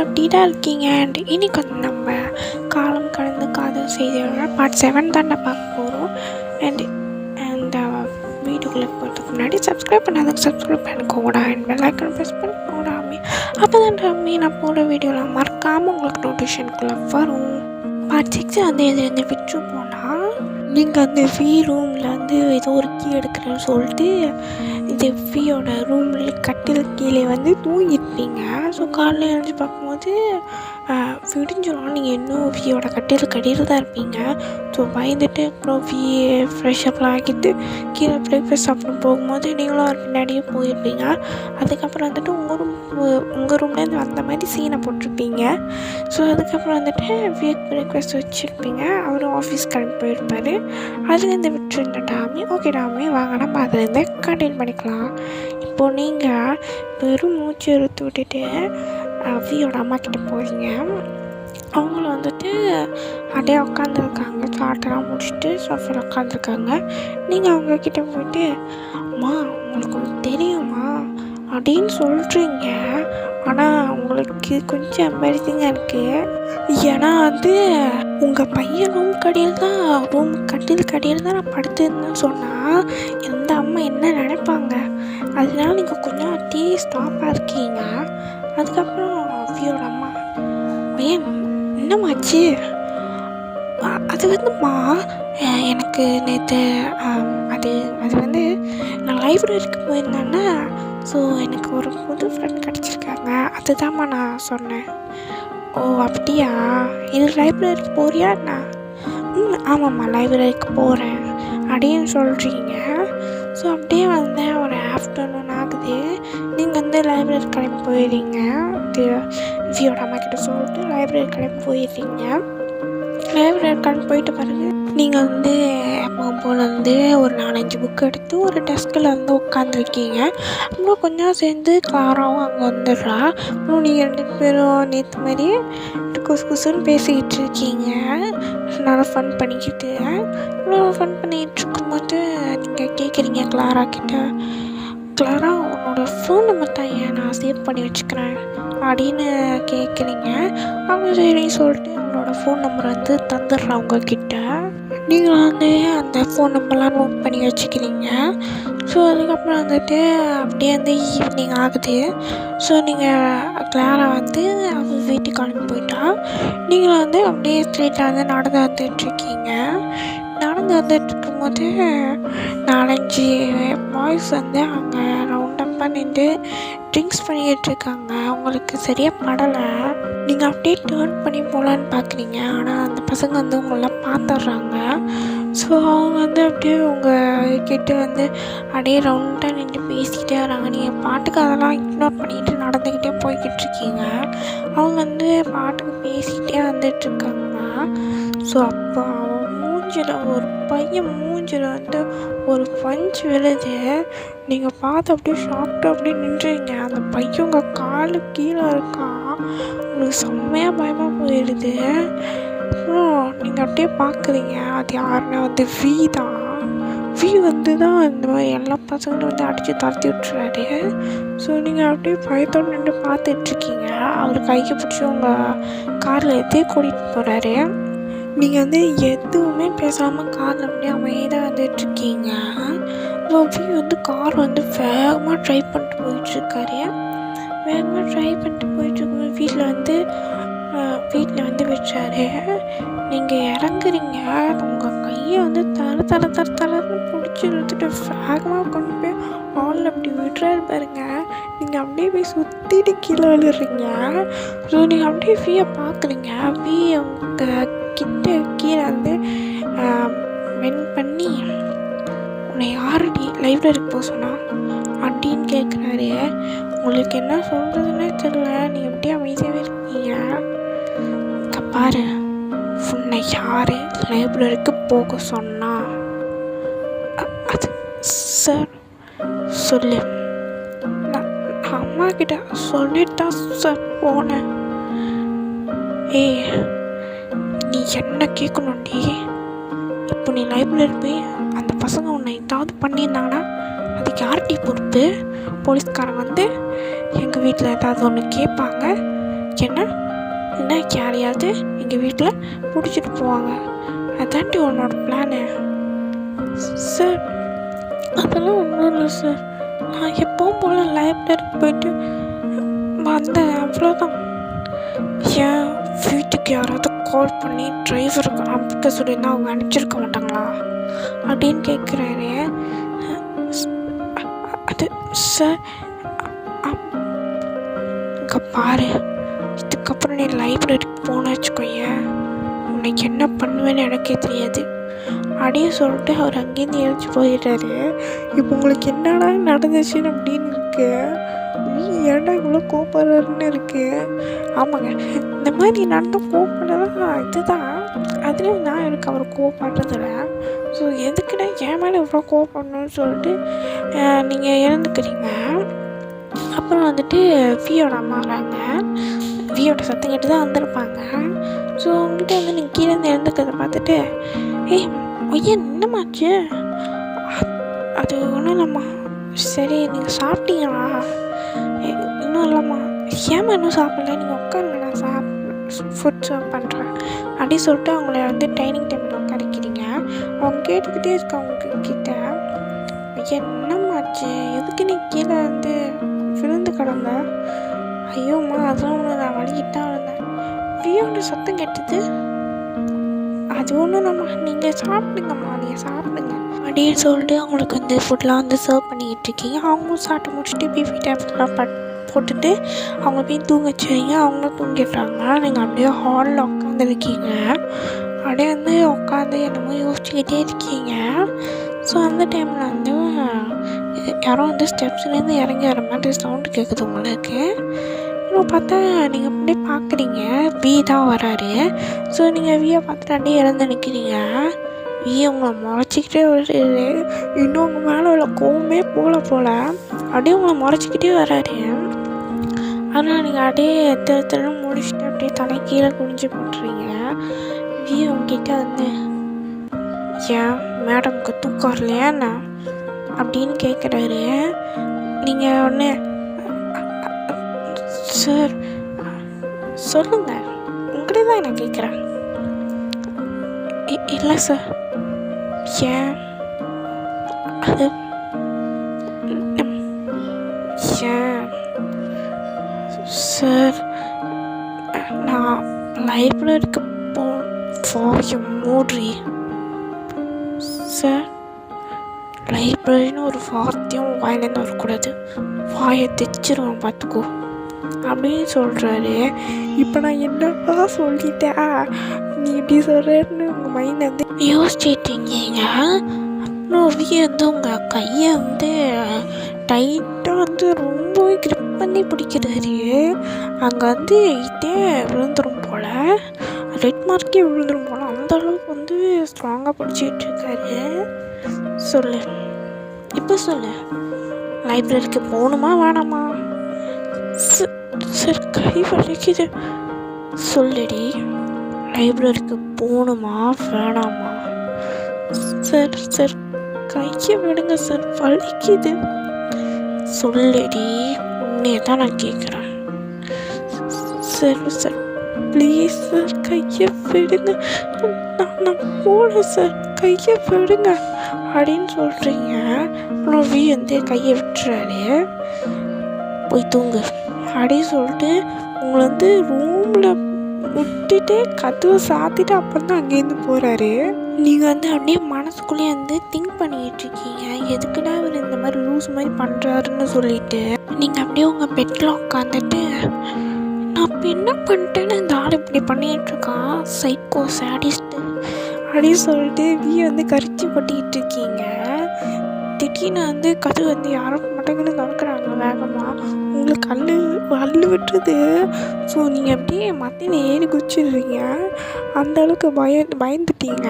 எப்படிடா இருக்கீங்க? அண்ட் இன்னைக்கு வந்து நம்ம காலம் கடந்து காதல் செய்தியோட பார்ட் 7 தானே பார்க்க போகிறோம். அண்ட் வீடியோக்குள்ளே போகிறதுக்கு முன்னாடி சப்ஸ்கிரைப் பண்ணிக்கோங்கடா. அண்ட் பெல்லைக்கன் ப்ரெஸ் பண்ணிக்கோடாமே. அப்போ தான் நான் போகிற வீடியோலாம் மறக்காமல் உங்களுக்கு நோட்டிஃபிகேஷனுக்குள்ளே வரும். பார்ட் 6 வந்து எதுலேருந்து விட்டு போனால், நீங்கள் அந்த ரூமில் வந்து ஏதோ ஒரு கீ எடுக்கிறேன்னு சொல்லிட்டு இது வியோட ரூமில் கட்டில் கீழே வந்து தூங்கியிருப்பீங்க. ஸோ காலையில் எழுந்து பார்க்கும்போது விடிஞ்சிடும். நீங்கள் இன்னும் வியோட கட்டில் கடியில் தான் இருப்பீங்க. ஸோ பயந்துட்டு அப்புறம் ஃப்ரெஷ்அப்லாம் ஆகிட்டு கீழே பிரேக்ஃபாஸ்ட் சாப்பிட போகும்போது நீங்களும் ஒரு பின்னாடியே போயிருப்பீங்க. அதுக்கப்புறம் வந்துட்டு உங்கள் ரூம்லேருந்து வந்த மாதிரி சீனை போட்டிருப்பீங்க. ஸோ அதுக்கப்புறம் வந்துட்டு வியக் பிரேக்ஃபாஸ்ட் வச்சுருப்பீங்க. அவரும் ஆஃபீஸ் கிளம்பி போயிருப்பார். அதுலேருந்து விட்டுருந்த டாமி, ஓகே டாமி வாங்க நம்ம அதுலேருந்து கண்டினியூ பண்ணிக்கலாம். இப்போது நீங்கள் வெறும் மூச்சு எடுத்து விட்டுட்டு வியோட அம்மா கிட்டே போகிறீங்க. அவங்களும் வந்துட்டு அப்படியே உட்காந்துருக்காங்க. சாட்டெல்லாம் முடிச்சுட்டு சோஃபாவில் உட்காந்துருக்காங்க. நீங்கள் அவங்கக்கிட்ட போயிட்டு, அம்மா உங்களுக்கு ஒன்று தெரியுமா அப்படின்னு சொல்கிறீங்க. ஆனால் உங்களுக்கு கொஞ்சம் எம்பாரசிங்காக இருக்குது. ஏன்னா வந்து உங்கள் பையன் ரூம் கட்டில் கடியில் தான் நான் படுத்துருந்தேன்னு சொன்னால் எந்த அம்மா என்ன நினைப்பாங்க? அதனால நீங்கள் கொஞ்சம் ஸ்டாப்பாக இருக்கீங்க. அதுக்கப்புறம் வியோட அம்மா, பையன் என்னமாச்சு? அது வந்துமா எனக்கு நேற்று அது வந்து நான் லைப்ரரிக்கு போயிருந்தேன்னா, ஸோ எனக்கு ஒரு புது ஃப்ரெண்ட் கிடச்சிருக்காங்க. அதுதான்மா நான் சொன்னேன். ஓ அப்படியா? இது லைப்ரரிக்கு போறியா என்ன? ஆமாம்மா லைப்ரரிக்கு போகிறேன் அப்படின்னு சொல்கிறீங்க. ஸோ அப்படியே வந்து ஒரு ஆஃப்டர்நூன் ஆகுது. நீங்கள் வந்து லைப்ரரி கிளம்பி போயிடுறீங்க. வியோட அம்மா கிட்ட சொல்லிட்டு லைப்ரரி கிளம்பி போயிடுறீங்க. லைப்ரரி கிளம்பி போயிட்டு பிறகு நீங்கள் வந்து எப்போ போல் வந்து ஒரு 4-5 புக் எடுத்து ஒரு டெஸ்கில் வந்து உட்காந்துருக்கீங்க. அப்புறம் கொஞ்சம் சேர்ந்து கிளாராவும் அங்கே வந்துடுறா. அப்புறம் நீங்கள் 2 பேரும் நேற்று மாதிரியே குசுன்னு பேசிக்கிட்டு இருக்கீங்க. நல்லா ஃபன் பண்ணிக்கிட்டு இருக்கும்போது நீங்கள் கேட்குறீங்க கிளாரா கிட்ட, கிளாரா உன்னோட ஃபோன் நம்பர் தான் ஏன் நான் சேவ் பண்ணி வச்சுக்கிறேன் அப்படின்னு கேட்குறீங்க. அவங்க சரின்னு சொல்லிட்டு அவங்களோட ஃபோன் நம்பர் வந்து தந்துடுறா உங்ககிட்ட. நீங்கள் வந்து அந்த ஃபோன் நம்பர்லாம் நோட் பண்ணி வச்சுக்கிறீங்க. ஸோ அதுக்கப்புறம் வந்துட்டு அப்படியே வந்து ஈவினிங் ஆகுது. ஸோ நீங்கள் கிளாரா வந்து அவள் வீட்டுக்கு கிளம்பி போயிட்டா. நீங்கள் வந்து அப்படியே ஸ்ட்ரீட்டில் வந்து நடந்து வந்துட்டுருக்கீங்க. நடந்து வந்துட்டுருக்கும்போது 4-5 பாய்ஸ் வந்து அங்கே ரவுண்டப்பாக நின்று ட்ரிங்க்ஸ் பண்ணிக்கிட்டு இருக்காங்க. உங்களுக்கு சரியாக படலை. நீங்கள் அப்படியே டேர்ன் பண்ணி போகலான்னு பார்க்குறீங்க. ஆனால் அந்த பசங்க வந்து உங்களெலாம் பார்த்துட்றாங்க. ஸோ அவங்க வந்து அப்படியே உங்கள் கிட்ட வந்து அப்படியே ரவுண்டாக நின்று பேசிக்கிட்டே வராங்க. நீங்கள் பாட்டுக்கு அதெல்லாம் இக்னோர் பண்ணிக்கிட்டு நடந்துக்கிட்டே போய்கிட்டு இருக்கீங்க. அவங்க வந்து பாட்டுக்கு பேசிக்கிட்டே வந்துட்டுருக்காங்க. ஸோ அப்போ ஒரு பையன் மூஞ்சில் வந்து ஒரு பஞ்ச் விழுது. நீங்கள் பார்த்து அப்படியே ஷாக்டாக அப்படியே நின்றுங்க. அந்த பையன் உங்கள் காலு கீழே இருக்கான். உங்களுக்கு செம்மையாக பயமாக போயிடுது. அப்புறம் நீங்கள் அப்படியே பார்க்குறீங்க. அது யாருன்னா வந்து வி வந்து தான் இந்த மாதிரி எல்லா பசங்களும் வந்து அடித்து துரத்தி விட்டுறாரு. ஸோ நீங்கள் அப்படியே பயத்தோடு நின்று பார்த்துட்ருக்கீங்க. அவர் கையை பிடிச்சி உங்கள் காரில் கூட்டிகிட்டு போகிறாரு. நீங்கள் வந்து எதுவுமே பேசாமல் காரில் அப்படியே அமைதியாக வந்துட்டுருக்கீங்க. வி வந்து கார் வந்து வேகமாக ட்ரைவ் பண்ணிட்டு போயிட்டுருக்காரு. வீட்டில் வந்து விட்டுறாரு. நீங்கள் இறங்குறீங்க. உங்கள் கையை வந்து தரன்னு பிடிச்சி இழுத்துட்டு வேகமாக கொண்டு போய் ஹாலில் அப்படி விட்டுறாரு பாருங்க. நீங்கள் அப்படியே போய் சுற்றிட்டு கீழே விழுறீங்க. ஸோ நீங்கள் அப்படியே வியை பார்க்குறீங்க. உங்கள் கிட்ட கீழே வந்து மென் பண்ணி, உன்னை யாரடி லைப்ரரிக்கு போக சொன்னா அப்படின்னு கேட்குறாரு. உங்களுக்கு என்ன சொல்கிறதுன்னே தெரியல. நீங்கள் அப்படியே அமைதியாகவே இருக்கீங்க. பாரு, உன்னை யார் லைப்ரரிக்கு போக சொன்னா? அது சார் சொல்லு. நான் அம்மா கிட்ட சொல்லிட்டு தான் சார் போனேன். நீ என்ன கேட்கணும்டி? இப்போ நீ லைப்ரரி போய் அந்த பசங்க உன்னை ஏதாவது பண்ணியிருந்தாங்கன்னா அதுக்கு யார்டி பொறுப்பு? போலீஸ்காரங்க வந்து எங்கள் வீட்டில் ஏதாவது ஒன்று கேட்பாங்க. என்ன என்ன யாரையாவது எங்கள் வீட்டில் பிடிச்சிட்டு போவாங்க, அதான்டி உன்னோட பிளானு? சார் அதெல்லாம் ஒன்றும் இல்லை சார். நான் எப்பவும் போல் லைப்ரரிக்கு போயிட்டு வந்தேன், அவ்வளோதான். ஏன் வீட்டுக்கு யாராவது கால் பண்ணி டிரைவருக்கு அனுப்பிக்க சொல்லியிருந்தா அவங்க அனுப்பிச்சிருக்க மாட்டாங்களா அப்படின்னு கேட்குறாரு. அது சார் இங்கே பாரு, இதுக்கப்புறம் நீ லைப்ரரிக்கு போன வச்சுக்கோங்க, உனக்கு என்ன பண்ணுவேன்னு எனக்கே தெரியாது அப்படியே சொல்லிட்டு அவர் அங்கேருந்து எழுச்சி போயிடுறாரு. இப்போ உங்களுக்கு என்னடா நடந்துச்சுன்னு அப்படின்னு இருக்கு, ஏன்டா இவ்வளோ கோப்படுறாருன்னு இருக்கு. ஆமாங்க, இந்த மாதிரி நடந்து கோப்படுறதான் இதுதான். அதுலேயும் நான் எனக்கு அவர் கோப்படுறதில்ல. ஸோ எதுக்குன்னா என் மேலே இவ்வளோ கோப்படணும்னு சொல்லிட்டு நீங்கள் இறந்துக்கிறீங்க. அப்புறம் வந்துட்டு வியோட அம்மா வராங்க. வியோட சத்தம் கேட்டு தான் வந்திருப்பாங்க. ஸோ அவங்ககிட்ட வந்து நீங்கள் கீழே இருந்து இறந்துக்கிறத பார்த்துட்டு, ஏய் ஐயா என்னமாச்சு? அது ஒன்றும் இல்லைம்மா. சரி நீங்கள் சாப்பிட்டீங்களா? இன்னும் இல்லைம்மா. ஏம்மா இன்னும் சாப்பிடல? நீங்கள் உட்காருங்க, நான் ஃபுட் சர்வ் பண்ணுறேன் அப்படி சொல்லிட்டு அவங்கள வந்து டைனிங் டேபிள் உட்காரிக்கிறீங்க. அவங்க கேட்டுக்கிட்டே இருக்க கிட்ட, என்னம்மாச்சு? எதுக்கு நீ கீழே வந்து விழுந்து கிடந்த? ஐயோம்மா அதெல்லாம் ஒன்று, நான் வலிக்கிட்டான் இருந்தேன். வியோட சத்தம் கேட்டது. அது ஒன்றும் நம்ம, நீங்கள் சாப்பிடுங்கம்மா, நீங்கள் சாப்பிடுங்க அப்படின்னு சொல்லிட்டு அவங்களுக்கு வந்து ஃபுட்லாம் வந்து சர்வ் பண்ணிக்கிட்டு இருக்கீங்க. அவங்களும் சாப்பிட்டு முடிச்சுட்டு பிபி டேப்லாம் போட்டுட்டு அவங்க போய் தூங்க வச்சுருங்க. அவங்களும் தூங்கிடுறாங்க. நீங்கள் அப்படியே ஹாலில் உட்காந்துருக்கீங்க. அப்படியே வந்து உட்காந்து என்னமோ யோசிச்சுக்கிட்டே இருக்கீங்க. ஸோ அந்த டைமில் வந்து யாரோ வந்து ஸ்டெப்ஸ்லேருந்து இறங்கி வர மாதிரி சவுண்டு கேட்குது உங்களுக்கு. இன்னும் பார்த்தா நீங்கள் அப்படியே பார்க்குறீங்க, வி தான் வராரு. ஸோ நீங்கள் வியை பார்த்துட்டு அப்படியே இறந்து நிற்கிறீங்க. வி உங்களை முறைச்சிக்கிட்டே வருது. இன்னும் உங்கள் மேலே உள்ள கோவமே போல அப்படியே உங்களை முறைச்சிக்கிட்டே வராரு. ஆனால் நீங்கள் அப்படியே திருன்னு முடிச்சுட்டு அப்படியே தலை கீழே குனிஞ்சு போட்டுறீங்க. வி உங்ககிட்ட வந்து, ஏன் மேடம்க்கு தூக்கம் வரலையா என்ன அப்படின்னு கேட்குறாரு. நீங்கள் ஒன்று, சார் சொல்லுங்கள், உங்களே தான் நான் கேட்குறேன். இல்லை சார். ஏன்? அது ஏன் சார், நான் லைப்ரரிக்கு வாயை மூடி. சார் லைப்ரரின்னு ஒரு வார்த்தையும் வாயிலேருந்து வரக்கூடாது, வாயை தைச்சிருவேன் பார்த்துக்கோ அப்படின்னு சொல்கிறாரு. இப்போ நான் என்னப்பா சொல்லிட்டேன், நீ இப்படி சொல்கிறேன்னு உங்கள் மைண்ட் வந்து யோசிச்சிட்டீங்க. அப்புறம் வந்து உங்கள் கையை வந்து டைட்டாக வந்து ரொம்பவே கிரிப் பண்ணி பிடிக்கிறாரு. அங்கே வந்து இதே விழுந்துடும் போல், ரெட் மார்க்கே விழுந்துடும் போல், அந்தளவுக்கு வந்து ஸ்ட்ராங்காக பிடிச்சிட்டு இருக்காரு. சொல்லு, இப்போ சொல்லு, லைப்ரரிக்கு போகணுமா வேணாமா? சார் கை வலிக்குது. சொல்லுடி, லைப்ரரிக்கு போகணுமா வேணாமா? சார் சார் கையை விடுங்க சார், வலிக்குது. சொல்லுடி, உன்னையே தான் நான் கேட்குறேன். சார் சார் ப்ளீஸ் சார் கையை விடுங்க, நான் போகல சார், கையை விடுங்க அப்படின்னு சொல்கிறீங்க. அப்புறம் வி வந்து கையை விட்டுறாரு. போய் தூங்கு அப்படின்னு சொல்லிட்டு உங்களை வந்து ரூமில் விட்டுட்டு கதவை சாத்திட்டு அப்புறம் தான் அங்கேருந்து போகிறாரு. நீங்கள் வந்து அப்படியே மனசுக்குள்ளேயே வந்து திங்க் பண்ணிக்கிட்டு இருக்கீங்க, எதுக்குன்னா அவர் இந்த மாதிரி லூஸ் மாதிரி பண்ணுறாருன்னு சொல்லிட்டு. நீங்கள் அப்படியே உங்கள் பெட்டில் உட்காந்துட்டு, நான் இப்போ என்ன பண்ணிட்டேன்னு இந்த ஆள் இப்படி பண்ணிகிட்ருக்கான், சைக்கோ சேடிஸ்ட்டு அப்படின்னு சொல்லிட்டு வி வந்து கரிச்சு கொட்டிக்கிட்டு இருக்கீங்க. திடீர்னு வந்து கதவு வந்து யாரும் மட்டங்கன்னு திறக்கிறாங்க வேகமாக. உங்களுக்கு அள்ளு விட்டுருது. ஸோ நீங்கள் அப்படியே மத்தியில் ஏறி குச்சிடுறீங்க. அந்தளவுக்கு பயந்துட்டீங்க.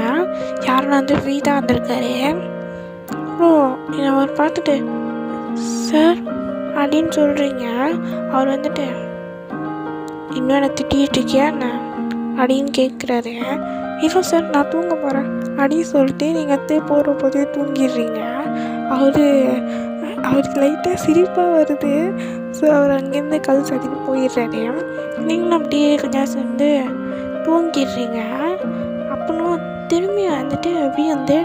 யாருன்னா வந்து வீடாக வந்திருக்காரு. அப்புறம் என்னை அவர் பார்த்துட்டு, சார் அப்படின்னு சொல்கிறீங்க. அவர் வந்துட்டு, இன்னும் என்னை திட்டிகிட்டு இருக்கியா என்ன அப்படின்னு கேட்குறாரு. இல்லை சார் நான் தூங்க போகிறேன் அப்படின்னு சொல்லிட்டு நீங்கள் போகிற போதே தூங்கிடுறீங்க. அவர் அவருக்கு லைட்டாக சிரிப்பாக வருது. ஸோ அவர் அங்கேருந்து கல் சாத்திட்டு போயிடுறாரு. நீங்களும் அப்படியே கொஞ்சம் சேர்ந்து தூங்கிடுறீங்க. அப்புறம் திரும்பி வந்துட்டு அப்படியே வந்து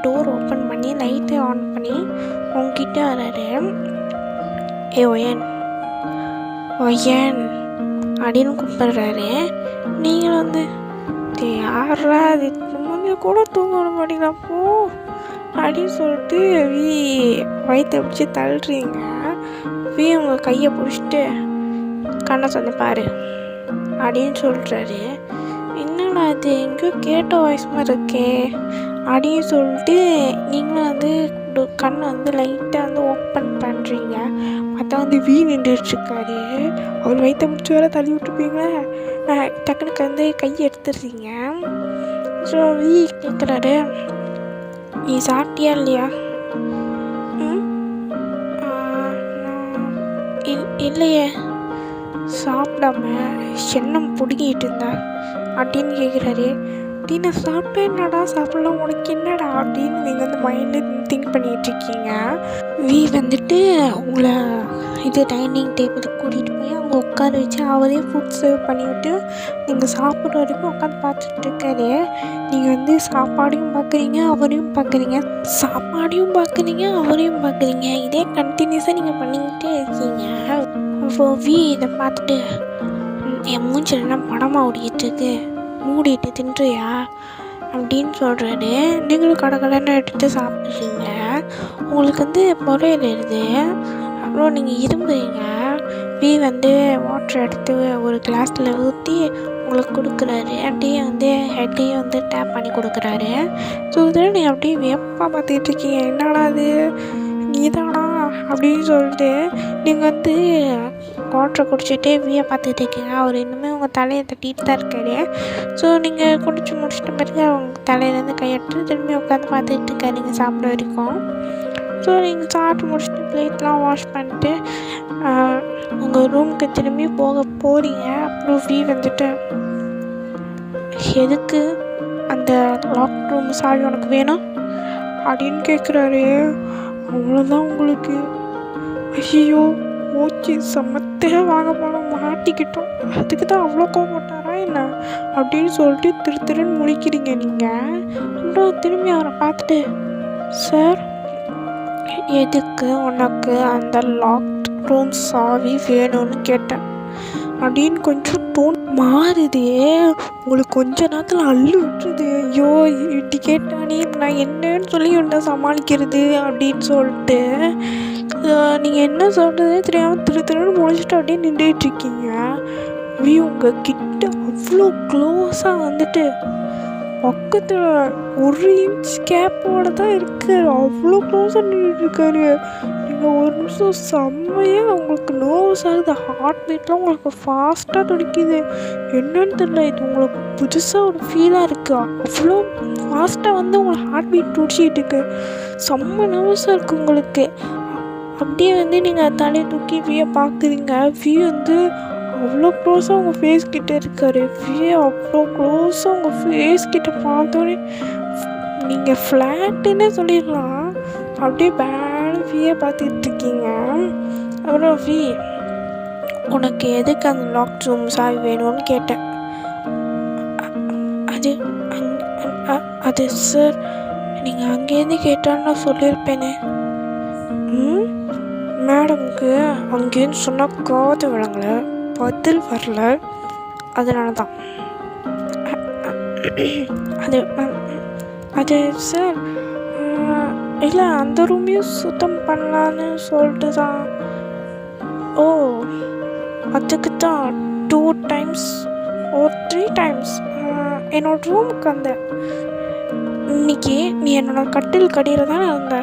டோர் ஓப்பன் பண்ணி லைட்டை ஆன் பண்ணி உங்ககிட்ட வராரு. ஏ ஒயன் ஒயன் அப்படின்னு கூப்பிடுறாரு. நீங்களும் வந்து யாரா அது கொஞ்சம் கூட தூங்க விட மாட்டீங்களா போ அப்படின்னு சொல்லிட்டு வயிற்ற பிடிச்சி தள்ளுறீங்க. உங்கள் கையை பிடிச்சிட்டு கண்ணை சொன்ன பாரு அப்படின்னு சொல்கிறாரு. என்னடா அது எங்கேயோ கேட்ட வாய்ஸ் மாதிரி இருக்கே அப்படின்னு சொல்லிட்டு நீங்களும் வந்து கண்ணை வந்து லைட்டாக வந்து ஓப்பன் பண்ணுறீங்க. பார்த்தா வந்து நின்றுட்டுருக்காரு. அவர் வயிற்ற முடிச்சு வேற தள்ளி விட்டுருப்பீங்களே. டக்குனுக்கு வந்து கையை எடுத்துடுறீங்க. ஸோ கேட்குறாரு, நீ சாப்பிட்டியா இல்லையா? இல்லையே, சாப்பிடாம எண்ணம் பிடிக்கிட்டு இருந்தேன் அப்படின்னு கேட்குறாரு. அப்படின்னு சாப்பிட்டேன், என்னடா சாப்பிடலாம் உனக்கு என்னடா அப்படின்னு நீங்கள் வந்து மைண்டில் திங்க் பண்ணிகிட்ருக்கீங்க. வந்துட்டு உங்களை இது டைனிங் டேபிளுக்கு கூட்டிகிட்டு போய் அவங்க உட்கார வச்சு அவரே ஃபுட் சர்வ் பண்ணிவிட்டு நீங்கள் சாப்பிட்ற வரைக்கும் உட்காந்து பார்த்துட்டு இருக்காரு. நீங்கள் வந்து சாப்பாடையும் பார்க்குறீங்க, அவரையும் பார்க்குறீங்க, சாப்பாடையும் பார்க்குறீங்க, அவரையும் பார்க்குறீங்க. இதே கண்டினியூஸாக நீங்கள் பண்ணிக்கிட்டே இருக்கீங்க. அப்போ இதை பார்த்துட்டு என் மூஞ்சிலெல்லாம் படமாக ஓடிக்கிட்டுருக்கு, மூடிட்டு தின்றியா அப்படின்னு சொல்கிறாரு. நீங்களும் கடற்கடன்னு எடுத்து சாப்பிட்றீங்க. உங்களுக்கு வந்து புறையிடுது. அப்புறம் நீங்கள் இரும்புறீங்க. வந்து வாட்டர் எடுத்து ஒரு கிளாஸில் ஊற்றி உங்களுக்கு கொடுக்குறாரு. அப்படியே வந்து ஹெட்டையே வந்து டேப் பண்ணி கொடுக்குறாரு. ஸோ இதில் நீங்கள் அப்படியே வியப்பாக பார்த்துக்கிட்டு இருக்கீங்க. என்னடா அது நீதானா அப்படின்னு சொல்லிட்டு நீங்கள் வந்து வாட்டரை குடிச்சிட்டு பார்த்துக்கிட்டு இருக்கீங்க. அவர் இன்னுமே உங்கள் தலையை தட்டிகிட்டு தான் இருக்காரு. ஸோ நீங்கள் குடிச்சு முடிச்சிட்ட பிறகு அவங்க தலையிலேருந்து கையெடுத்து திரும்பி உட்காந்து பார்த்துக்கிட்டு இருக்காரு நீங்கள் சாப்பிட வரைக்கும். ஸோ நீங்கள் சாப்பிட்டு முடிச்சுட்டு பிளேட்லாம் வாஷ் பண்ணிட்டு உங்கள் ரூமுக்கு திரும்பி போகிறீங்க. அப்புறம் வந்துட்டு எதுக்கு அந்த லாக் ரூம் சாவி உனக்கு வேணும் அப்படின்னு கேட்குறாரு. அவ்வளோதான் உங்களுக்கு. ஐயோ ஓச்சி சமத்தையாக வாங்க போனோம், மாட்டிக்கிட்டோம், அதுக்கு தான் அவ்வளோ கோவப்பட்டாரா என்ன அப்படின்னு சொல்லிட்டு திருன்னு முழிக்கிறீங்க நீங்கள். அப்புறம் திரும்பி அவரை பார்த்துட்டு, சார் எதுக்கு உனக்கு அந்த லாக் ரூம் சாவி வேணும்னு கேட்டேன் அப்படின்னு கொஞ்சம் மாறுது. உங்களுக்கு கொஞ்ச நேரத்தில் அள்ளு விட்டுருது. ஐயோ இப்படி கேட்டானே நான் என்னன்னு சொல்லி ஒன்றை சமாளிக்கிறது அப்படின்னு சொல்லிட்டு நீங்கள் என்ன சொல்கிறதே தெரியாமல் திருன்னு முழிச்சிட்டு அப்படியே நின்றுட்டுருக்கீங்க. உங்கள் கிட்ட அவ்வளோ க்ளோஸாக வந்துட்டு பக்கத்தில் ஒரு இன்ச் கேப்போடு தான் இருக்காரு. அவ்வளோ க்ளோஸாக நின்றுட்டுருக்காரு. நீங்கள் ஒரு நிமிஷம் செம்மையாக உங்களுக்கு நர்வஸ் ஆகுது. ஹார்ட் பீட்லாம் உங்களுக்கு ஃபாஸ்ட்டாக துடிக்குது. என்னன்னு தெரியல, இது உங்களுக்கு புதுசாக ஒரு ஃபீலாக இருக்குது. அவ்வளோ ஃபாஸ்ட்டாக வந்து உங்களுக்கு ஹார்ட் பீட் துடிச்சிக்கிட்டு இருக்கு. செம்ம நர்வஸாக இருக்குது உங்களுக்கு. அப்படியே வந்து நீங்கள் தலையை தூக்கி பார்க்குறீங்க. வந்து அவ்வளோ க்ளோஸாக உங்கள் ஃபேஸ் கிட்டே இருக்கார். அவ்வளோ க்ளோஸாக உங்கள் ஃபேஸ் கிட்ட பார்த்தோன்னே நீங்கள் ஃப்ளாட்டுன்னே சொல்லிடலாம். அப்படியே பேடு பார்த்துட்டு இருக்கீங்க. அப்புறம் உனக்கு எதுக்கு அந்த லாக் ரூம் சாவி வேணும்னு கேட்டேன். அது சார் நீங்கள் அங்கேருந்து கேட்டான்னு நான் சொல்லியிருப்பேனே. மேடம்க்கு அங்கேருந்து சொன்னால் காது விளங்கலை, பதில் வரல, அதனால தான். அது சார் இல்லை, அந்த ரூமையும் சுத்தம் பண்ணலான்னு சொல்லிட்டு தான். ஓ அதுக்கு தான் 2 times or 3 times என்னோட ரூமுக்கு வந்தேன். இன்னைக்கு நீ என்னோட கட்டில் கடியில் தானே இருந்த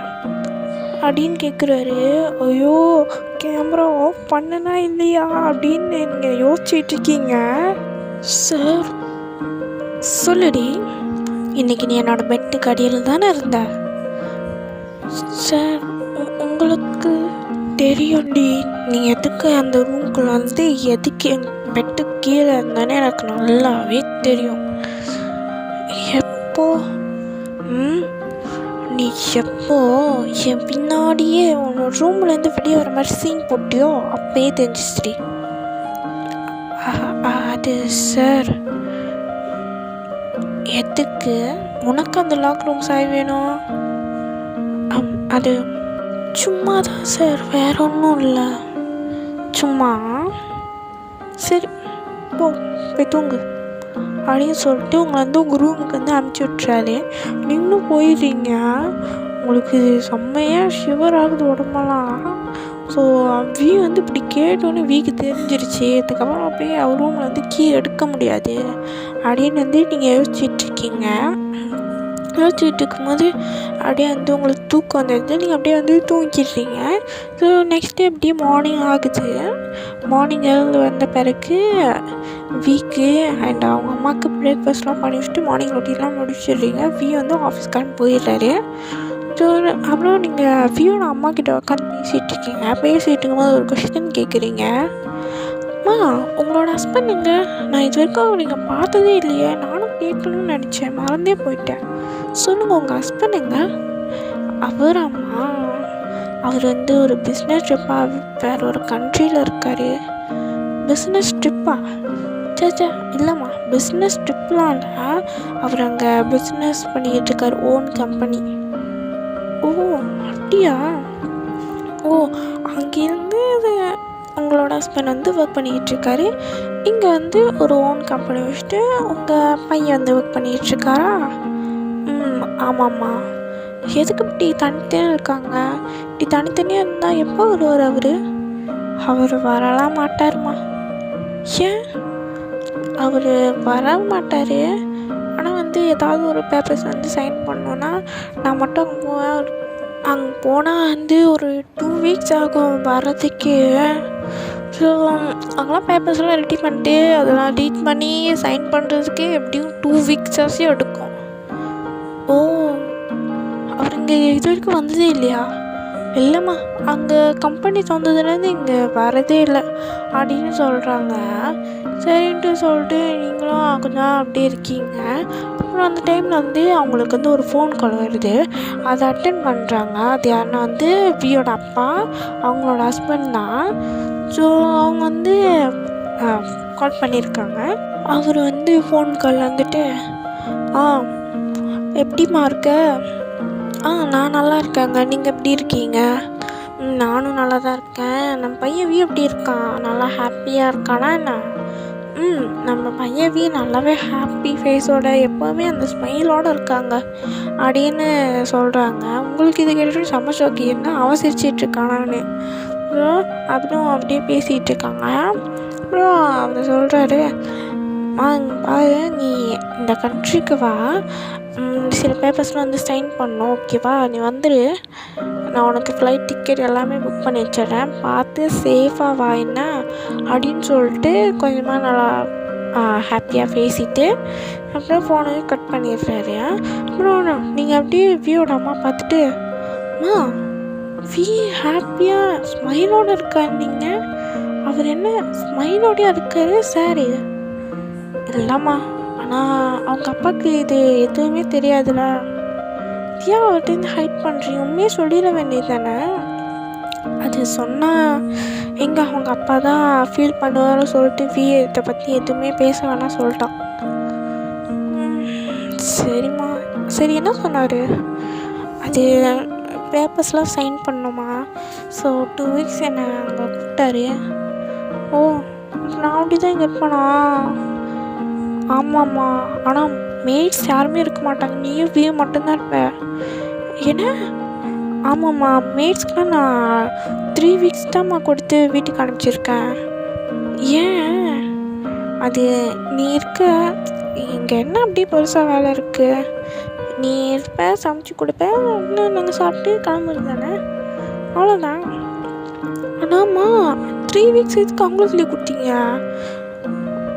அப்படின்னு கேட்குறாரு. ஐயோ கேமரா ஆஃப் பண்ணனா இல்லையா அப்படின்னு நீங்கள் யோசிச்சுட்ருக்கீங்க. சார் சொல்லுடி, இன்னைக்கு நீ என்னோட பெட்டுக்கு அடியில் தானே இருந்த. சார் உங்களுக்கு தெரியும்டி, நீ எதுக்கு அந்த ரூம்குள்ளே வந்து எதுக்கு என் பெட்டுக்கு கீழே இருந்தானே எனக்கு நல்லாவே தெரியும். எப்போ நீ எப்போ என் பின்னாடியே உன்னோட ரூம்லேருந்து வெளியே வர மாதிரி சீன் போட்டியோ அப்பயே தெரிஞ்சிச்சு. அது சார், எதுக்கு உனக்கு அந்த லாக் ரூம் சாய் வேணும்? அது சும்மா தான் சார், வேற ஒன்றும் இல்லை, சும்மா. சரி போ, போய் தூங்கு அப்படின்னு சொல்லிட்டு உங்களை வந்து உங்கள் ரூமுக்கு வந்து அனுப்பிச்சி விட்றாரு. நீங்களும் போயிடுறீங்க. உங்களுக்கு செம்மையாக ஷிவர் ஆகுது உடம்பெல்லாம். ஸோ வி வந்து இப்படி கேட்டோன்னே வீக்கு தெரிஞ்சிருச்சு. அதுக்கப்புறம் அப்படியே அவர் ரூமில் வந்து கீ எடுக்க முடியாது அப்படின்னு வந்து நீங்கள் யோசிச்சுட்ருக்கீங்க. யோசிச்சுட்டு இருக்கும்போது அப்படியே வந்து உங்களுக்கு தூக்கம் வந்துடுது. நீங்கள் அப்படியே வந்து தூங்கிடுறீங்க. ஸோ நெக்ஸ்ட் டே அப்படியே மார்னிங் ஆகுது. மார்னிங் எழுந்து வந்த பிறகு வீக்கு அண்ட் அவங்க அம்மாவுக்கு பிரேக்ஃபாஸ்ட்லாம் பண்ணி வச்சுட்டு மார்னிங் ரொட்டீன்லாம் முடிச்சிடுறீங்க. வி வந்து ஆஃபீஸ்க்காரன் போயிடுறாரு. ஸோ அப்புறம் நீங்கள் வியோட அம்மா கிட்ட உட்காந்து பேசிகிட்ருக்கீங்க. பேசிகிட்டு இருக்கும்போது ஒரு கொஸ்டின் கேட்குறீங்க. அம்மா, உங்களோட ஹஸ்பண்ட் எங்க? நான் இது வரைக்கும் நீங்கள் பார்த்ததே இல்லையே. நானும் கேட்கணும்னு நினச்சேன், மறந்தே போயிட்டேன். சொல்லுங்கள், உங்கள் ஹஸ்பண்ட் எங்க? அவர் அம்மா, அவர் வந்து ஒரு பிஸ்னஸ் ட்ரிப்பாக வேறு ஒரு கண்ட்ரியில் இருக்கார். பிஸ்னஸ் ட்ரிப்பா? சேச்சா இல்லைம்மா, பிஸ்னஸ் ட்ரிப்லாம் இல்லை. அவர் அங்கே பிஸ்னஸ் பண்ணிக்கிட்டு இருக்கார், ஓன் கம்பெனி. ஓ அப்படியா? ஓ, அங்கேருந்து உங்களோட ஹஸ்பண்ட் வந்து ஒர்க் பண்ணிக்கிட்டுருக்காரு. இங்கே வந்து ஒரு ஓன் கம்பெனி வச்சுட்டு உங்கள் பையன் வந்து ஒர்க் பண்ணிகிட்ருக்காரா? ஆமாம்மா. எதுக்கு இப்படி தனித்தனியாக இருக்காங்க? இப்படி தனித்தனியாக இருந்தால் எப்போ வருவார் அவர்? அவர் வரலாம் மாட்டார்மா. ஏன்? அவர் வர மாட்டார். ஆனால் வந்து ஏதாவது ஒரு பேப்பர்ஸ் வந்து சைன் பண்ணோன்னா நான் மட்டும் அங்கே போவேன். அங்கே போனால் வந்து ஒரு 2 வீக்ஸ் ஆகும் வர்றதுக்கு. ஸோ அங்கெல்லாம் பேப்பர்ஸ்லாம் ரெடி பண்ணிட்டு அதெல்லாம் ரீட் பண்ணி சைன் பண்ணுறதுக்கு எப்படியும் 2 வீக்ஸாச்சும் எடுக்கும். ஓ, அவர் இங்கே இது வரைக்கும் வந்ததே இல்லையா? இல்லைம்மா, அங்கே கம்பெனி தந்ததுலேருந்து இங்கே வரதே இல்லை அப்படின்னு சொல்கிறாங்க. சரின்ட்டு சொல்லிட்டு நீங்களும் கொஞ்சம் அப்படியே இருக்கீங்க. அப்புறம் அந்த டைமில் வந்து அவங்களுக்கு வந்து ஒரு ஃபோன் கால் வருது. அதை அட்டென்ட் பண்ணுறாங்க. அது யாருன்னா வந்து வியோட அப்பா, அவங்களோட ஹஸ்பண்ட் தான். ஸோ அவங்க வந்து கால் பண்ணியிருக்காங்க. அவர் வந்து ஃபோன் கால் வந்துட்டு, எப்படிம்மா இருக்க? நான் நல்லா இருக்கேங்க, நீங்கள் எப்படி இருக்கீங்க? நானும் நல்லா தான் இருக்கேன். நம்ம பையன் வி எப்படி இருக்கான்? நல்லா ஹாப்பியாக இருக்கானா என்ன? நம்ம பையன் வி நல்லாவே ஹாப்பி ஃபேஸோட எப்போவுமே அந்த ஸ்மைலோடு இருக்காங்க அப்படின்னு சொல்கிறாங்க. உங்களுக்கு இது கேட்டு செம்ம ஷோக்கி, என்ன அவசரிச்சிட்ருக்கானான்னு. அப்புறம் அப்படியே பேசிகிட்டு இருக்காங்க. அப்புறம் அவர் சொல்கிறாரு, பாரு, நீ இந்த கண்ட்ரிக்கு வா, சில பேப்பர்ஸ்லாம் வந்து சைன் பண்ணணும், ஓகேவா? நீ வந்துடு, நான் உனக்கு ஃப்ளைட் டிக்கெட் எல்லாமே புக் பண்ணி வச்சிடுறேன், பார்த்து சேஃபாக வா என்ன அப்படின்னு சொல்லிட்டு கொஞ்சமாக நல்லா ஹாப்பியாக பேசிவிட்டு அப்புறம் ஃபோனை கட் பண்ணிடுறாரு. அப்புறம் நீங்கள் அப்படியே வியோட அம்மா பார்த்துட்டு, அம்மா, வி ஹாப்பியாக ஸ்மைலோடு இருக்கார். நீங்கள் அவர் என்ன ஸ்மைலோடையாக இருக்காரு சார்? இல்லைம்மா, ஆனால் அவங்க அப்பாவுக்கு இது எதுவுமே தெரியாதுல்ல. ஏன் அவர்கிட்ட ஹைட் பண்ணுறீங்க? உண்மையே சொல்லிட வேண்டியது தானே? அது சொன்னால் எங்கே அவங்க அப்பா தான் ஃபீல் பண்ணுவார்னு சொல்லிட்டு இதை பற்றி எதுவுமே பேச வேணாம் சொல்லிட்டான். சரிம்மா, சரி, என்ன சொன்னார்? அது பேப்பர்ஸ்லாம் சைன் பண்ணணுமா? ஸோ 2 வீக்ஸ் என்னை அங்கே கூப்பிட்டாரு. ஓ, நான் அப்படி தான் இங்கே இருப்பேனா? ஆமாம்மா, ஆனால் மேட்ஸ் யாருமே இருக்க மாட்டாங்க, நீயும் வியூ மட்டும்தான் இருப்ப. ஏன்னா? ஆமாம்மா, மேட்ஸ்க்கெலாம் நான் 3 வீக்ஸ் தான்மா கொடுத்து வீட்டுக்கு அனுப்பிச்சிருக்கேன். ஏன்? அது நீ இருக்க இங்கே என்ன அப்படியே பெருசாக வேலை இருக்குது? நீ இருப்ப, சமைச்சு கொடுப்ப, இன்னும் நாங்கள் சாப்பிட்டு கிளம்புறது தானே, அவ்வளோதான். ஆனாம்மா, 3 வீக்ஸ் எதுக்கு அவங்களுக்கு லீவ் கொடுத்தீங்க?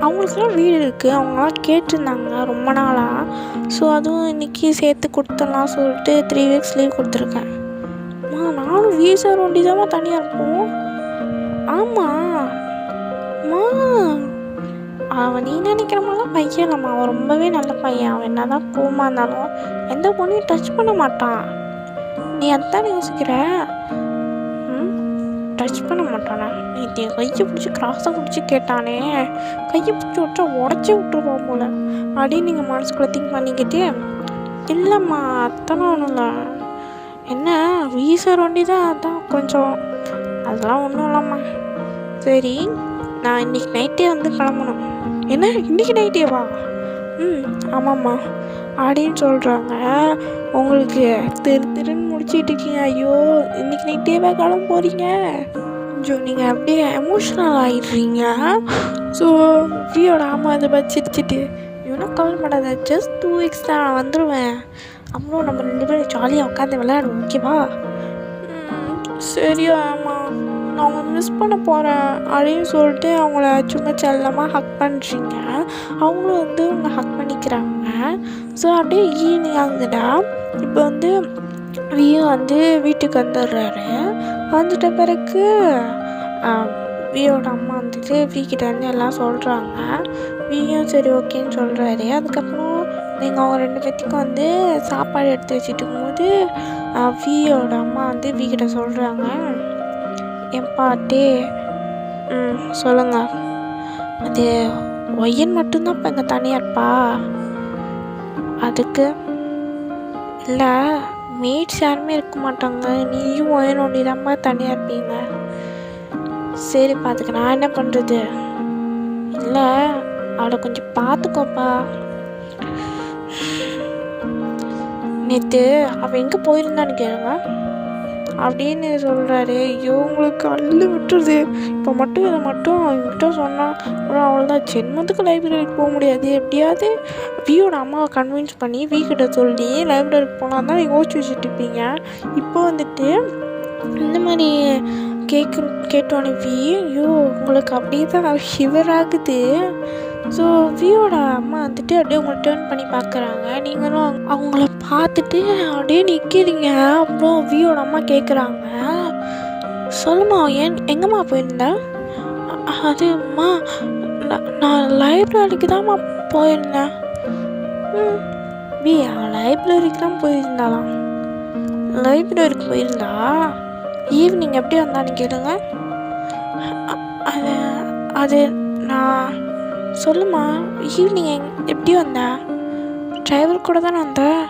அவங்களுக்குலாம் வீடு இருக்குது, அவங்களாம் கேட்டிருந்தாங்க ரொம்ப நாளாக. ஸோ அதுவும் இன்றைக்கி சேர்த்து கொடுத்துடலாம் சொல்லிட்டு 3 வீக்ஸ் லீவ் கொடுத்துருக்கேன். நானும் வீசா ஒண்டி தான் தனியாக இருப்போம். ஆமாம்மா, அவன் நீ நினைக்கிற மாதிரிலாம் பையன் இல்லைம்மா, அவன் ரொம்பவே நல்ல பையன். அவன் என்ன தான் கோவமாக இருந்தாலும் எந்த பொண்ணையும் டச் பண்ண மாட்டான். நீ அதான் யோசிக்கிற. டச் பண்ண மாட்டானா? நீ கையை பிடிச்சி கிராஸாக பிடிச்சி கேட்டானே, கையை பிடிச்சி விட்டா உடச்சி விட்டுருவோம் போல அப்படின்னு நீங்கள் மனசுக்குள்ளே திங்க் பண்ணிக்கிட்டு, இல்லைம்மா அத்தனை ஒன்றும் இல்லை, என்ன வீசர் வண்டி தான், அதான் கொஞ்சம் அதெல்லாம் ஒன்றும் இல்லைம்மா. சரி, நான் இன்றைக்கி நைட்டே வந்து கிளம்பணும். என்ன இன்றைக்கி நைட்டேவா? ஆமாம்மா அப்படின்னு சொல்கிறாங்க. உங்களுக்கு திருன்னு முடிச்சிட்டு இருக்கீங்க. ஐயோ இன்றைக்கி நைட்டேவா கிளம்ப போகிறீங்க? கொஞ்சம் நீங்கள் அப்படியே எமோஷ்னல் ஆகிடுறீங்க. ஸோ வியோட ஆமாம் அதை வச்சிருச்சுட்டு, இவனும் கவலைப்படாத, ஜஸ்ட் 2 weeks தான், நான் வந்துடுவேன். அப்புறம் நம்ம 2 பேரும் ஜாலியாக உட்காந்து விளையாடுவோம், ஓகேவா? சரியா ஆமாம், நான் உங்களை மிஸ் பண்ண போகிறேன் அப்படின்னு சொல்லிட்டு அவங்கள சும்மா செல்லமாக ஹக் பண்ணுறீங்க. அவங்களும் வந்து உங்களை ஹக் பண்ணிக்கிறாங்க. ஸோ அப்படியே ஈவினிங் ஆகுதுடா. இப்போ வந்து வியோ வந்து வீட்டுக்கு வந்துடுறாரு. வந்துட்ட பிறகு வியோட அம்மா வந்துட்டு வீக்கிட்ட வந்து எல்லாம் சொல்கிறாங்க. வியும் சரி ஓகேன்னு சொல்கிறாரு. அதுக்கப்புறம் நீங்கள் அவங்க 2 பேர்த்துக்கும் வந்து சாப்பாடு எடுத்து வச்சுட்டு இருக்கும்போது வியோட அம்மா வந்து வீக்கிட்ட சொல்கிறாங்க, என் பாட்டி சொல்லுங்கள், அது ஒய்யன் மட்டும்தான் இப்போ இங்கே தனியாக இருப்பா, அதுக்கு இல்லை மேட்ஸ் யாருமே இருக்க மாட்டாங்க, நீயும் ஒயன் ஒண்டி தான்ப்பா தனியாக இருப்பீங்க. சரிப்பா அதுக்கு நான் என்ன பண்ணுறது? இல்லை அவளை கொஞ்சம் பார்த்துக்கோப்பா. நேற்று அவள் எங்கே போயிருந்தான்னு கேளுங்க அப்படின்னு சொல்கிறாரு. ஐயோ உங்களுக்கு அள்ளு விட்டுருது. இப்போ மட்டும் இதை மட்டும் அவங்ககிட்ட சொன்னால் அப்புறம் அவ்வளோதான், ஜென்மத்துக்கு லைப்ரரிக்கு போக முடியாது. எப்படியாவது வியோட அம்மாவை கன்வின்ஸ் பண்ணி வீக்கிட்ட சொல்லி லைப்ரரிக்கு போனால் தான் யோசிச்சு வச்சுட்டு இருப்பீங்க. இப்போ வந்துட்டு இந்த மாதிரி கேட்டோன்னே ஐயோ உங்களுக்கு அப்படியே தான் ஷிவர் ஆகுது. ஸோ வியோட அம்மா வந்துட்டு அப்படியே உங்களை டேர்ன் பண்ணி பார்க்குறாங்க. நீங்களும் அவங்கள பார்த்துட்டு அப்படியே நிற்கிறீங்க. அப்புறம் வியோட அம்மா கேட்குறாங்க, சொல்லுமா எங்கம்மா போயிருந்தேன்? அதும்மா நான் லைப்ரரிக்கு தான்மா போயிருந்தேன். லைப்ரரிக்கு தான் போயிருந்தாலாம். லைப்ரரிக்கு போயிருந்தா ஈவினிங் எப்படி வந்தான்னு கேளுங்க. அது நான் சொல்லுமா, ஈவினிங் எப்படி வந்தேன்? டிரைவர் கூட தானே வந்தேன்.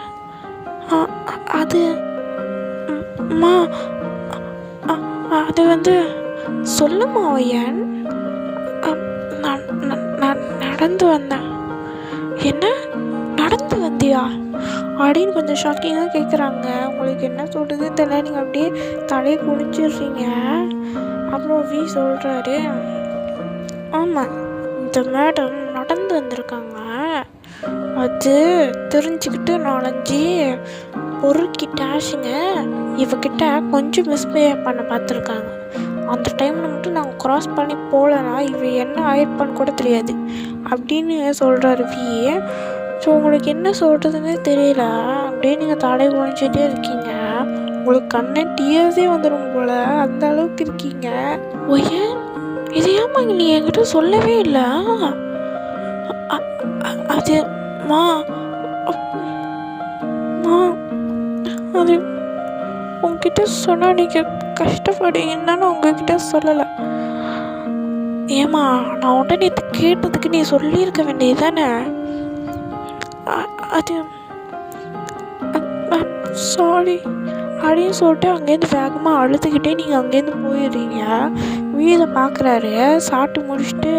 அது அம்மா அது வந்து சொல்லுமா ஒய்யன், நான் நடந்து வந்தேன். என்ன நடந்து வந்தியா அப்படின்னு கொஞ்சம் ஷாக்கிங்காக கேட்குறாங்க. உங்களுக்கு என்ன சொல்கிறதுன்னு தெரியல. நீங்கள் அப்படியே தலையை குடிச்சிடுறீங்க. அப்புறம் வி சொல்கிறாரு, ஆமாம் இந்த மேடம் நடந்து வந்திருக்காங்க, அது தெரிஞ்சுக்கிட்டு 4-5 பொருட்கிட்டாச்சுங்க இவகிட்ட கொஞ்சம் மிஸ்பிஹேவ் பண்ண பார்த்துருக்காங்க. அந்த டைமில் மட்டும் நாங்கள் க்ராஸ் பண்ணி போகலன்னா இவ என்ன ஆயிருப்பான்னு கூட தெரியாது அப்படின்னு சொல்கிறாரு வி. ஸோ உங்களுக்கு என்ன சொல்கிறதுன்னே தெரியல. அப்படியே நீங்கள் தலையை குனிச்சிட்டே இருக்கீங்க. உங்களுக்கு கண்ணே டியர்ஸே வந்துடும் போல், அந்த அளவுக்கு இருக்கீங்க. ஒய்யே இது ஏம்மா நீ என்கிட்ட சொல்லவே இல்லை? அது மா அது உங்ககிட்ட சொன்னால் நீங்கள் கஷ்டப்படுவீங்கன்னு நான் உங்ககிட்ட சொல்லலை. ஏம்மா நான் உடனே கேட்டதுக்கு நீ சொல்லியிருக்க வேண்டியது தானே? அது சாரி அப்படின்னு சொல்லிட்டு அங்கேருந்து வேகமாக அழுதுகிட்டே நீங்கள் அங்கேருந்து போயிடுறீங்க. வீதை பார்க்குறாரு. சாப்பிட்டு முடிச்சுட்டு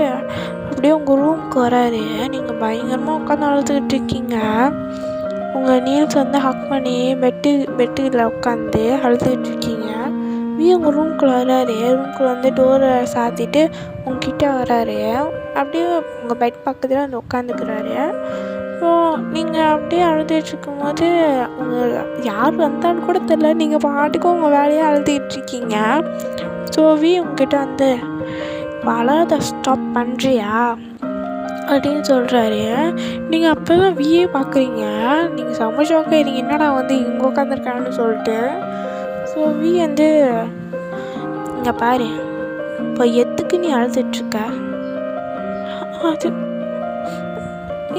அப்படியே உங்கள் ரூமுக்கு வராரு. நீங்கள் பயங்கரமாக உட்காந்து அழுதுகிட்டு இருக்கீங்க. உங்கள் நீல்ஸ் வந்து ஹக் பண்ணி பெட்டில் உட்காந்து அழுதுகிட்டு இருக்கீங்க. உங்கள் ரூம்குள்ளே வராரு. ரூம்குள்ளே வந்து டோரை சாத்திட்டு உங்ககிட்ட வராரு. அப்படியே உங்கள் பெட் பக்கத்தில் வந்து உட்காந்துக்கிறாரு. ஸோ நீங்கள் அப்படியே அழுதுகிட்டு இருக்கும்போது அவங்க யார் வந்தான்னு கூட தெரியல, நீங்கள் பாட்டுக்கும் உங்கள் வேலையை அழுதுகிட்டு இருக்கீங்க. ஸோ உங்ககிட்ட வந்து அழாத ஸ்டாப் பண்ணுறியா அப்படின்னு சொல்கிறாரு. நீங்கள் அப்போ தான் வியே பார்க்குறீங்க. நீங்கள் செம்ம ஷாக்காக என்னடா வந்து இங்கே உட்காந்துருக்கான்னு சொல்லிட்டு. ஸோ வந்து இங்கே பாரு, இப்போ எதுக்கு நீ அழுதுட்ருக்க? அது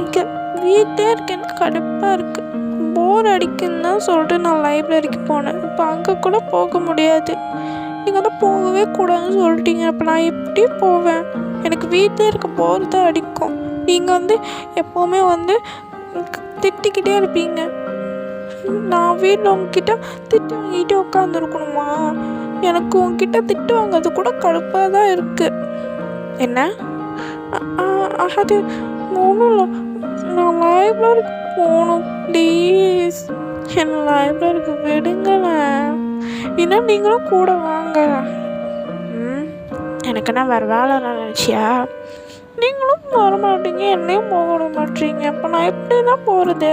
இங்கே வீட்டே இருக்கு, எனக்கு கடுப்பாக இருக்குது, போர் அடிக்குன்னு தான் சொல்லிட்டு நான் லைப்ரரிக்கு போனேன். இப்போ அங்கே கூட போக முடியாது. நீங்கள் தான் போகவே கூடாதுன்னு சொல்லிட்டீங்க. அப்போ நான் எப்படி போவேன்? எனக்கு வீட்டிலே இருக்க போர் தான் அடிக்கும். நீங்கள் எப்போவுமே திட்டிக்கிட்டே இருப்பீங்க. நான் வீட்டில் உங்ககிட்ட திட்டு வாங்கிட்டு உட்காந்துருக்கணுமா? எனக்கு உங்ககிட்ட திட்டு வாங்கிறது கூட கடுப்பாக தான் இருக்குது. என்ன? அது ஒன்றும் இல்லை. நான் லைப்ரரிக்கு போகணும். ப்ளீஸ் என்னை லைப்ரரிக்கு விடுங்களேன். இல்லைன்னா நீங்களும் கூட வாங்க. எனக்குன்னா வேறு வேலை நினச்சியா? நீங்களும் வர மாட்டீங்க, என்னையும் போக விட மாட்டீங்க. அப்போ நான் எப்படி தான் போகிறது?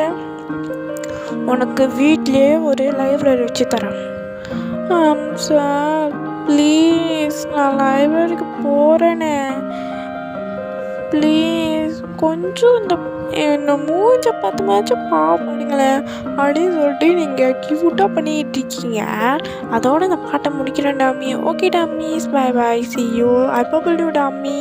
உனக்கு வீட்லேயே ஒரு லைப்ரரி வச்சு தரேன். சார் ப்ளீஸ், நான் லைப்ரரிக்கு போகிறேனே. ப்ளீஸ் கொஞ்சம் இந்த மூஞ்சை பார்த்துமாச்சும் பாடுங்களேன் அப்படின்னு சொல்லிட்டு நீங்கள் க்யூட்டாக பண்ணிகிட்டு இருக்கீங்க. அதோட இந்த பாட்டை முடிக்கிறேன் Tommy. Okay Tommies, bye bye, see you. I bubble you Tommy.